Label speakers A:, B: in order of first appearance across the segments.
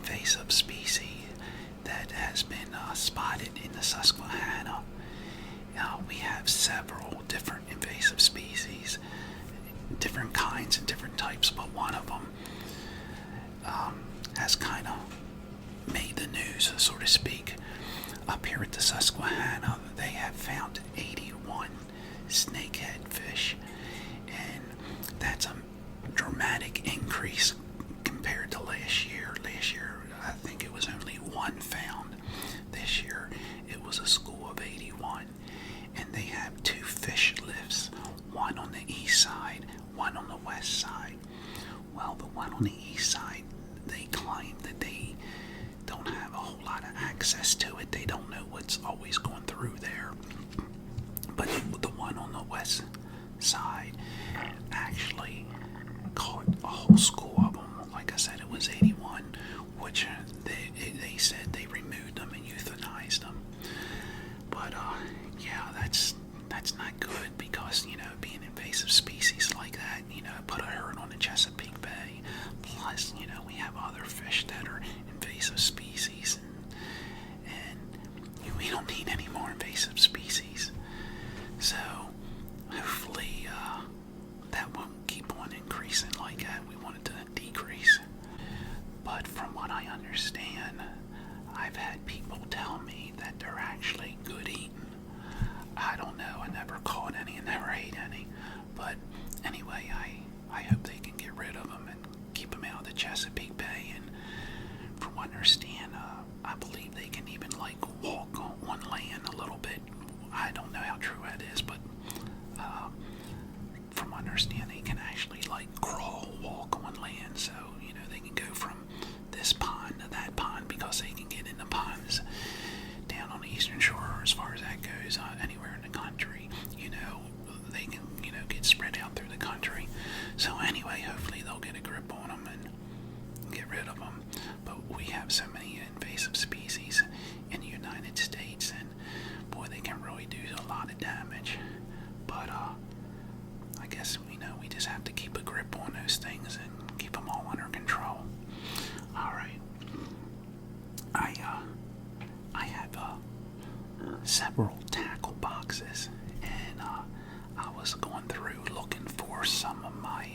A: invasive species that has been spotted in the Susquehanna. We have several different invasive species, different kinds and different types, but one of them has kind of made the news, so to speak. Up here at the Susquehanna, they have found 81 snakehead fish, and that's a dramatic increase compared to last year. Last year, I think it was only one found. This year, it was a school of 81, and they have two fish lifts, one on the east side, one on the west side. Well, the one on the east side, they claim that they don't have a whole lot of access to it. They don't know what's always going through there. But the one on the west side actually caught a whole school of them. Like I said, it was 81, which they said they removed them and euthanized them. But yeah, that's not good, because being invasive species like that, put a hurt on the Chesapeake Bay. Plus, we have other fish that are invasive species, and we don't need any more invasive species. So hopefully that won't keep on increasing like that. We want it to decrease. But from what I understand, I've had people tell me that they're actually good eating. I don't know. I never caught any and never ate any. But anyway, I hope they can get rid of them and keep them out of the Chesapeake Bay. And from what I understand, I believe they can even walk on land a little bit. I don't know how true that is, but from what I understand, they can actually crawl, walk on land. So they can go from this pond to that pond, because they can get in the ponds down on the eastern shore. As far as that goes, anywhere in the country, they can get spread out through the country. So anyway, hopefully they'll get a grip on them and get rid of them. But we have so many invasive species in the United States, and boy, they can really do a lot of damage. But I guess we just have to keep a grip on those things and keep them all under control. All right. I have several tackle boxes, and I was going through looking for some of my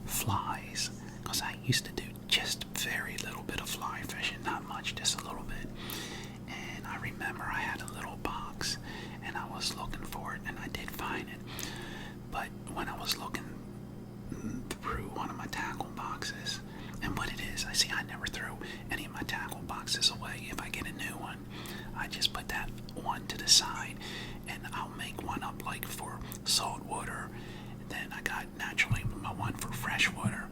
A: flies, because I used to do just very little bit of fly fishing, not much, just a little bit. And I remember I had a little box, and I was looking for it, and I did find it. But when I was looking through one of my tackle boxes, and what it is, I never throw any of my tackle boxes away. If I get a new one, I just put that one to the side, and I'll make one up for salt water. Then I got naturally my one for fresh water,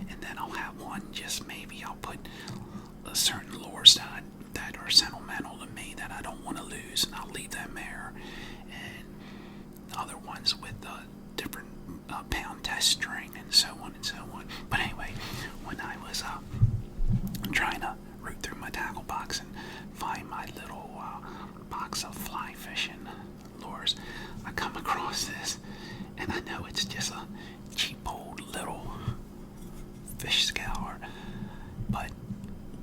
A: and then I'll have one, just maybe I'll put certain lures that are sentimental to me that I don't want to lose, and I'll leave them there. And other ones with different pound test string, and so on and so on. But anyway, when I was trying to root through my tackle box and find my little box of fly fishing lures, I come across this, and I know it's just a cheap old little fish scour, but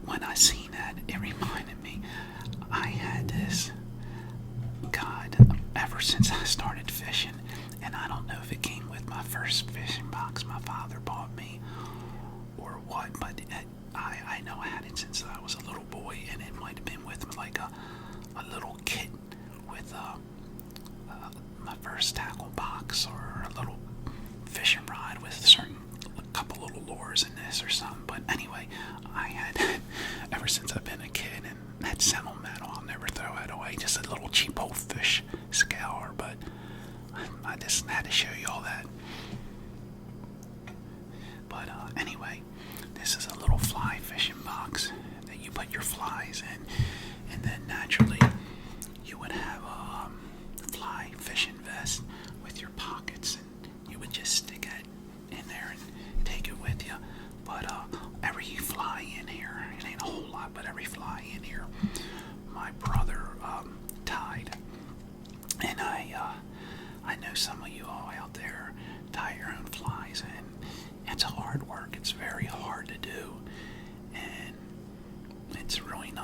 A: when I seen that, it reminded me I had this, God, ever since I started fishing. And I don't know if it came with my first fishing box my father bought me or what, but I know I had it since I was a little boy, and it might have been with a little kit with my first tackle box, or a little fishing rod with a couple little lures in this or something. But anyway, I had it ever since I've been a kid, and that's sentimental. I'll never throw it away. Just a little cheap old fish scour, but I just had to show you all that. But anyway, this is a little fly fishing box that you put your flies in, and then naturally you would have a fly fishing vest with your pockets, and you would just stick it in there and take it with you. But every fly in here, it ain't a whole lot, but every fly in here, my brother tied. And I know some of you all out there tie your own flies, and it's hard work. It's very hard to do. And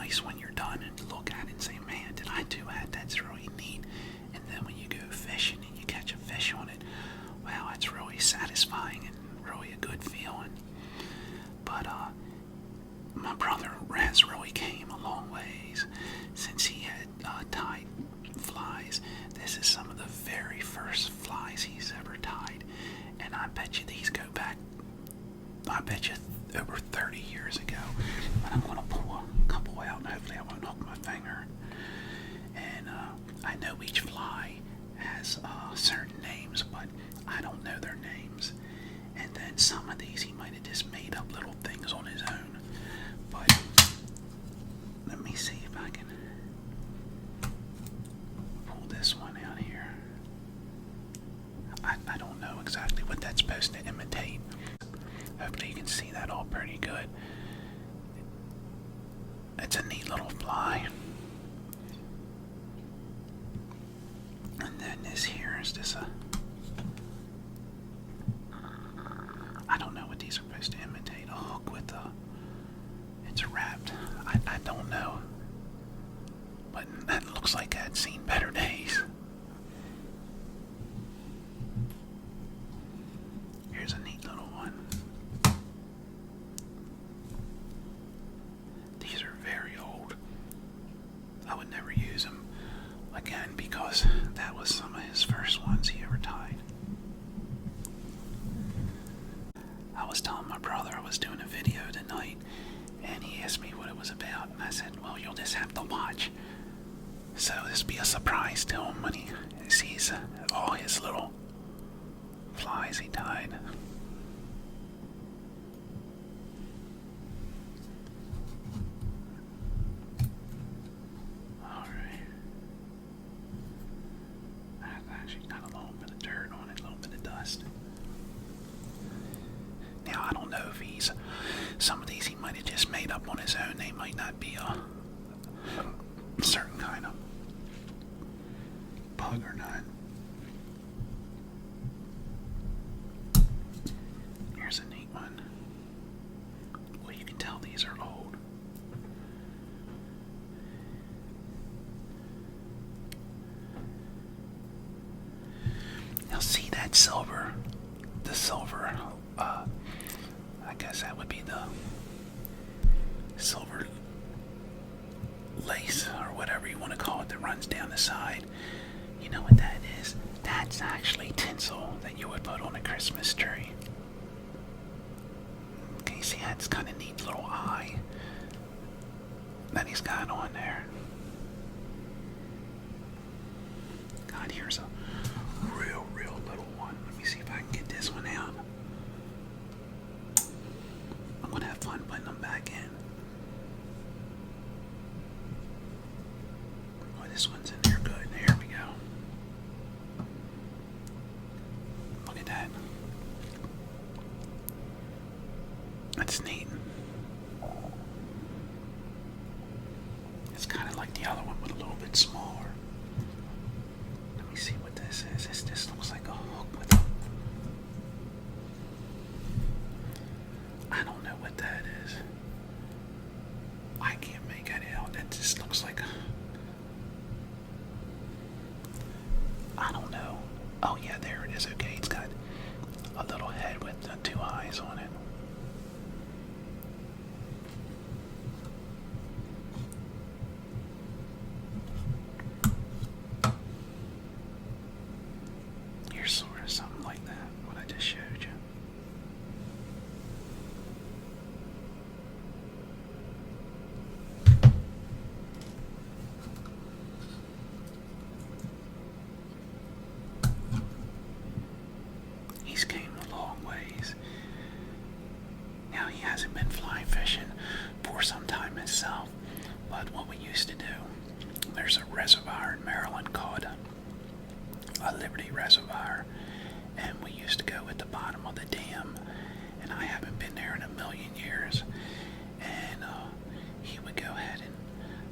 A: nice when you're done and look at it and say, man, did I do that? That's really neat. And then when you go fishing and you catch a fish on it, wow, it's really satisfying and really a good feeling. But my brother has really came a long ways since he had tied flies. This is some of the very first flies he's ever tied, and I bet you these go back, I bet you over 30 years ago. But I'm going to pull a couple out and hopefully I won't hook my finger. And I know each fly has certain names, but I don't know their names. And then some of these he might have just made up little things on his own. But let me see if I can pull this one out here. I don't know exactly what that's supposed to imitate. Hopefully you can see that all pretty good. It's a neat little fly. And then this here is just I don't know what these are supposed to imitate. A hook with it's wrapped. I don't know. But that looks like I'd seen better days. Here's a neat little one. These are very old. I would never use them again because that was some of his first ones he ever tied. I was telling my brother I was doing a video tonight, and he asked me what it was about, and I said, well, you'll just have to watch. So this will be a surprise to him when he sees all his little flies he tied. Alright. That's actually got a little bit of dirt on it, a little bit of dust. Now, I don't know if some of these he might have just made up on his own. They might not be a certain kind of bug or not. Here's a neat one. Well, you can tell these are old. Now see that silver, the silver, I guess that would be the silver lace or whatever you want to call it that runs down the side. You know what that is? That's actually tinsel that you would put on a Christmas tree. Okay, see that's kind of neat little eye that he's got on there. God, here's a real little one. Let me see if I can get this one out. I'm gonna have fun putting them back in. Oh, this one's in there good. There we go. Look at that. That's neat. It's kind of like the other one, but a little bit smaller. Let me see what this is. This just looks like a hook with a... I don't know what that is. I can't make it out. That just looks like a... I don't know. Oh yeah, there it is. Okay, it's got a little head with two eyes on it. Here's sort of something like that, what I just showed you. He's came a long ways. Now he hasn't been fly fishing for some time himself, but what we used to do, there's a reservoir in Maryland called a Liberty Reservoir, and we used to go at the bottom of the dam, and I haven't been there in a million years, and he would go ahead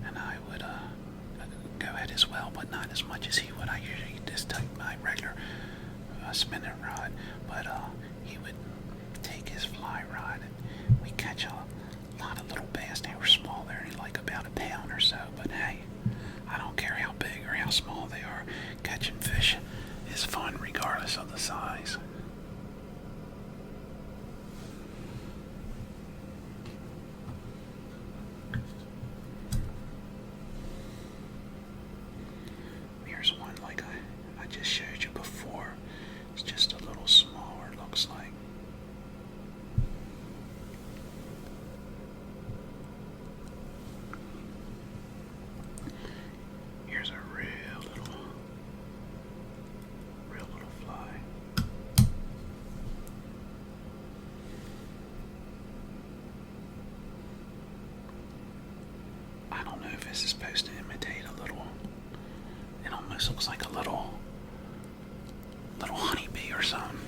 A: and I would go ahead as well, but not as much as he would. I usually just take my regular spinning rod, but he would take his fly rod, and we catch a lot of little bass. They were small, they're only like about a pound. This is supposed to imitate a little, it almost looks like a little honeybee or something.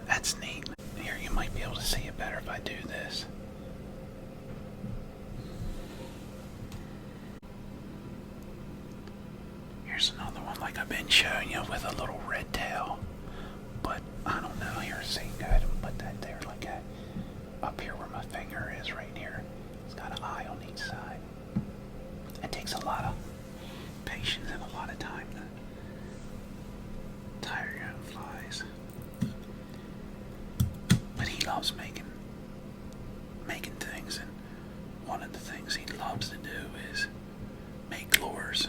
A: That's neat. Here, you might be able to see it better if I do this. Here's another one like I've been showing you with a little red tail. But I don't know. Here, see, go ahead and put that there like that. Up here where my finger is, right here. It's got an eye on each side. It takes a lot of patience and a lot of time to tire your own flies. But he loves making things, and one of the things he loves to do is make lures,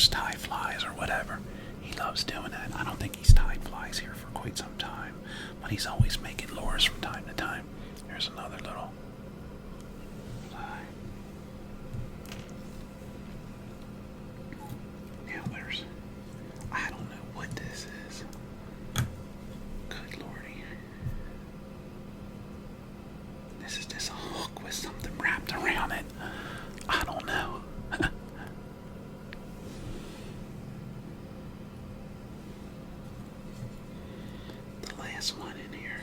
A: tie flies, or whatever. He loves doing that. I don't think he's tied flies here for quite some time, but he's always making lures from time to time. Here's another little fly. Now I don't know what this is. Good lordy. This is just a hook with something wrapped around it. I don't know. The last one in here.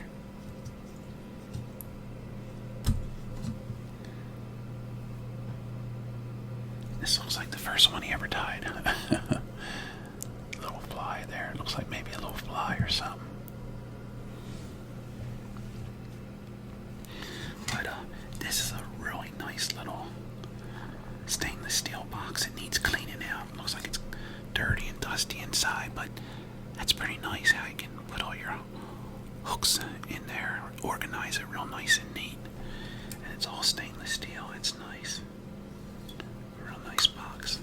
A: This looks like the first one he ever tied. Little fly there. It looks like maybe a little fly or something. But this is a really nice little stainless steel box. It needs cleaning out. It looks like it's dirty and dusty inside, but that's pretty nice how you can put all your hooks in there, organize it real nice and neat. And it's all stainless steel. It's nice. A real nice box.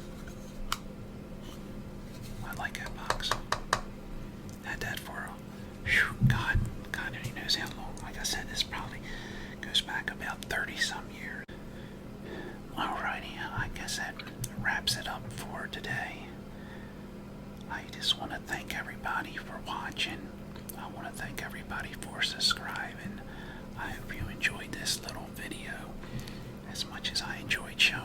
A: I like that box. Had that for God only knows how long. Like I said, this probably goes back about 30 some years. Alrighty, I guess that wraps it up for today. I just want to thank everybody for watching. I want to thank everybody for subscribing. I hope you enjoyed this little video as much as I enjoyed showing